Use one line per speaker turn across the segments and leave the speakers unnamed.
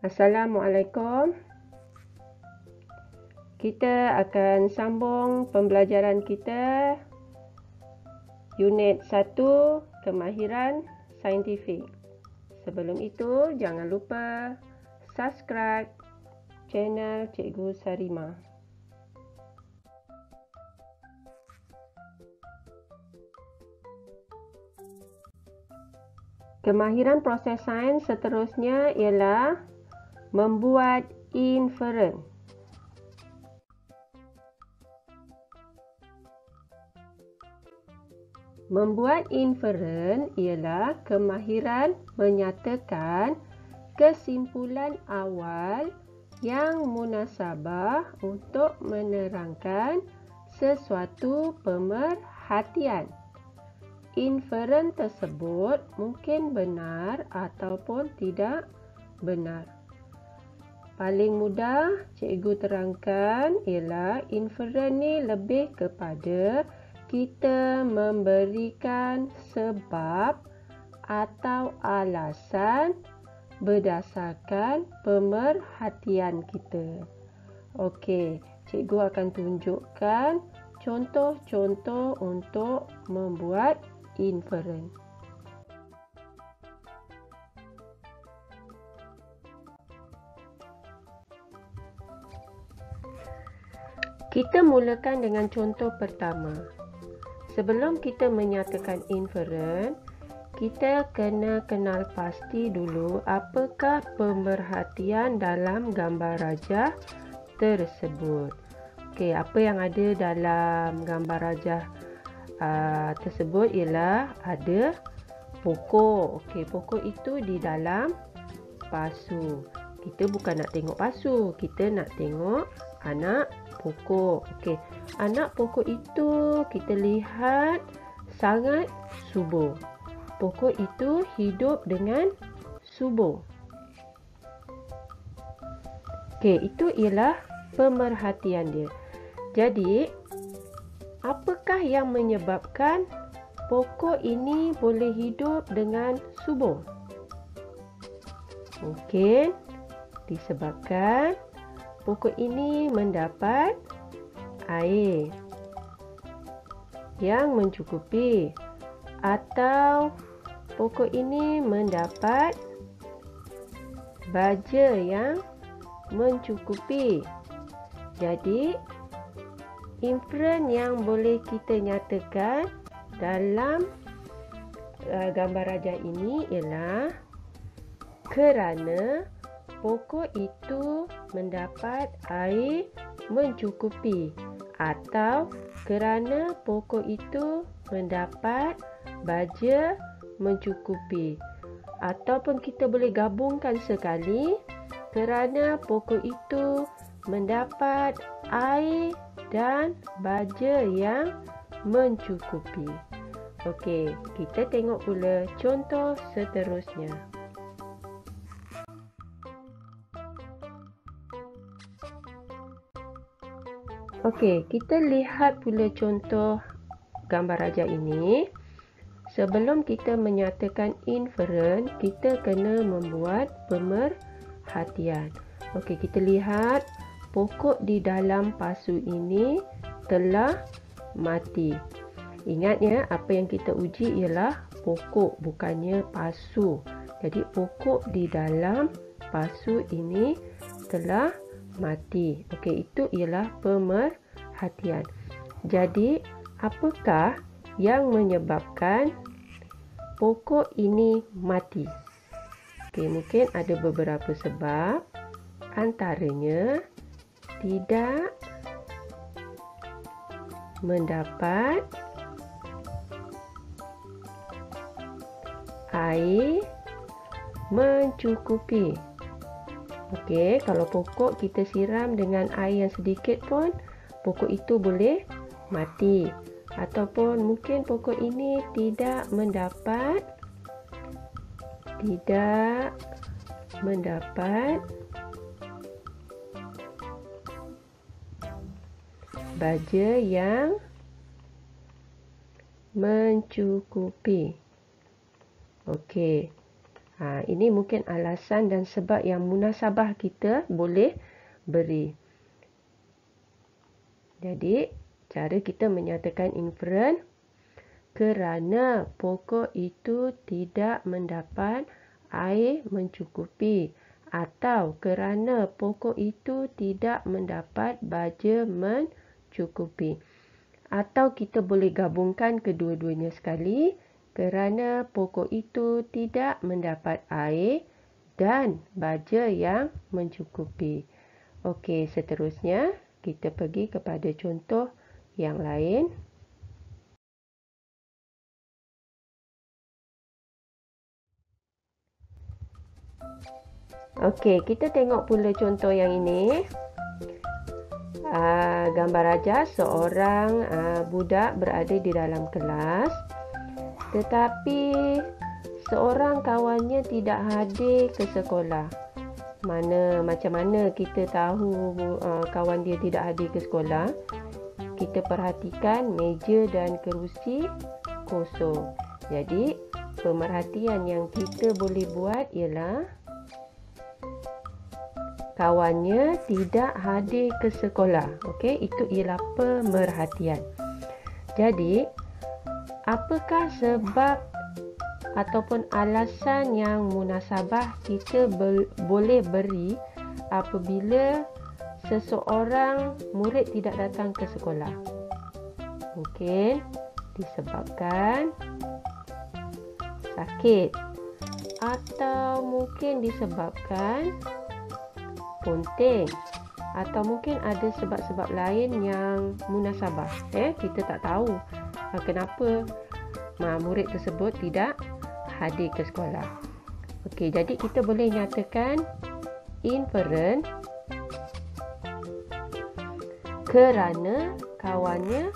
Assalamualaikum. Kita akan sambung pembelajaran kita unit 1 kemahiran saintifik. Sebelum itu, jangan lupa subscribe channel Cikgu Sarima. Kemahiran proses sains seterusnya ialah membuat inferen. Membuat inferen ialah kemahiran menyatakan kesimpulan awal yang munasabah untuk menerangkan sesuatu pemerhatian. Inferen tersebut mungkin benar ataupun tidak benar. Paling mudah cikgu terangkan ialah inferen ni lebih kepada kita memberikan sebab atau alasan berdasarkan pemerhatian kita. Okey, cikgu akan tunjukkan contoh-contoh untuk membuat inferen. Kita mulakan dengan contoh pertama. Sebelum kita menyatakan inferen, kita kena kenal pasti dulu apakah pemerhatian dalam gambar rajah tersebut. Okey, apa yang ada dalam gambar rajah tersebut ialah ada pokok. Okey, pokok itu di dalam pasu. Kita bukan nak tengok pasu, kita nak tengok anak pokok. Okey, anak pokok itu kita lihat sangat subur. Pokok itu hidup dengan subur. Okey, itu ialah pemerhatian dia. Jadi, apakah yang menyebabkan pokok ini boleh hidup dengan subur? Mungkin disebabkan pokok ini mendapat air yang mencukupi, atau pokok ini mendapat baja yang mencukupi. Jadi, inferen yang boleh kita nyatakan dalam gambar rajah ini ialah kerana pokok itu mendapat air mencukupi, atau kerana pokok itu mendapat baja mencukupi, ataupun kita boleh gabungkan sekali kerana pokok itu mendapat air dan baja yang mencukupi. Okey, kita tengok pula contoh seterusnya. Okey, kita lihat pula contoh gambar rajah ini. Sebelum kita menyatakan inferen, kita kena membuat pemerhatian. Okey, kita lihat pokok di dalam pasu ini telah mati. Ingat ya, apa yang kita uji ialah pokok, bukannya pasu. Jadi pokok di dalam pasu ini telah mati. Okey, itu ialah pemerhatian. Jadi, apakah yang menyebabkan pokok ini mati? Okey, mungkin ada beberapa sebab. Antaranya, tidak mendapat air mencukupi. Okey, kalau pokok kita siram dengan air yang sedikit pun, pokok itu boleh mati. Ataupun mungkin pokok ini tidak mendapat baja yang mencukupi. Okey. Ini mungkin alasan dan sebab yang munasabah kita boleh beri. Jadi, cara kita menyatakan inferen, kerana pokok itu tidak mendapat air mencukupi, atau kerana pokok itu tidak mendapat baja mencukupi. Atau kita boleh gabungkan kedua-duanya sekali, kerana pokok itu tidak mendapat air dan baja yang mencukupi. Okey, seterusnya kita pergi kepada contoh yang lain. Okey, kita tengok pula contoh yang ini. Gambar ajar seorang budak berada di dalam kelas, tetapi seorang kawannya tidak hadir ke sekolah. Macam mana kita tahu kawan dia tidak hadir ke sekolah? Kita perhatikan meja dan kerusi kosong. Jadi, pemerhatian yang kita boleh buat ialah kawannya tidak hadir ke sekolah. Okey, itu ialah pemerhatian. Jadi, apakah sebab ataupun alasan yang munasabah kita boleh beri apabila seseorang murid tidak datang ke sekolah? Mungkin disebabkan sakit, atau mungkin disebabkan ponteng, atau mungkin ada sebab-sebab lain yang munasabah. Kita tak tahu kenapa murid tersebut tidak hadir ke sekolah. Okey, jadi kita boleh nyatakan inferen kerana kawannya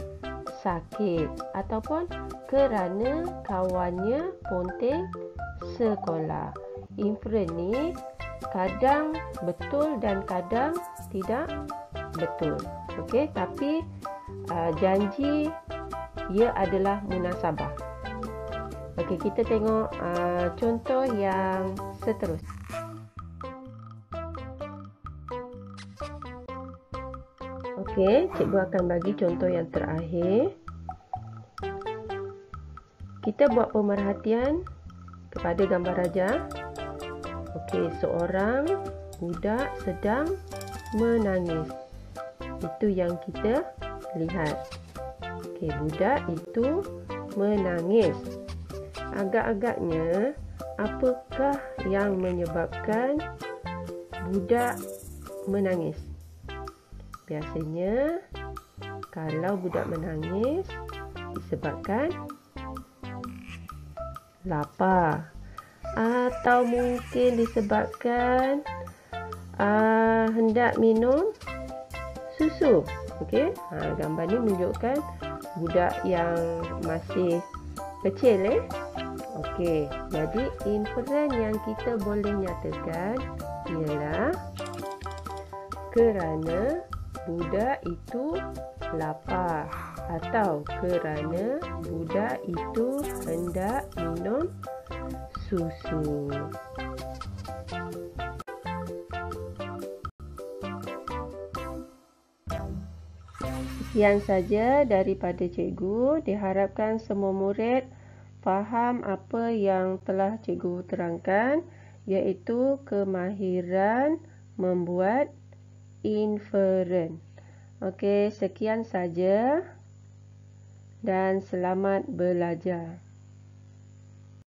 sakit ataupun kerana kawannya ponteng sekolah. Inferen ni kadang betul dan kadang tidak betul. Okey, tapi janji ia adalah munasabah. Okey, kita tengok contoh yang seterusnya. Okey, cikgu akan bagi contoh yang terakhir. Kita buat pemerhatian kepada gambar raja. Okey, seorang budak sedang menangis. Itu yang kita lihat. Okey, budak itu menangis. Agak-agaknya, apakah yang menyebabkan budak menangis? Biasanya, kalau budak menangis disebabkan lapar, atau mungkin disebabkan hendak minum susu. Okey, gambar ni menunjukkan budak yang masih kecil. Okey, jadi inferen yang kita boleh nyatakan ialah kerana budak itu lapar, atau kerana budak itu hendak minum susu. Sekian saja daripada cikgu. Diharapkan semua murid faham apa yang telah cikgu terangkan, iaitu kemahiran membuat inferen. Okey, sekian saja dan selamat belajar.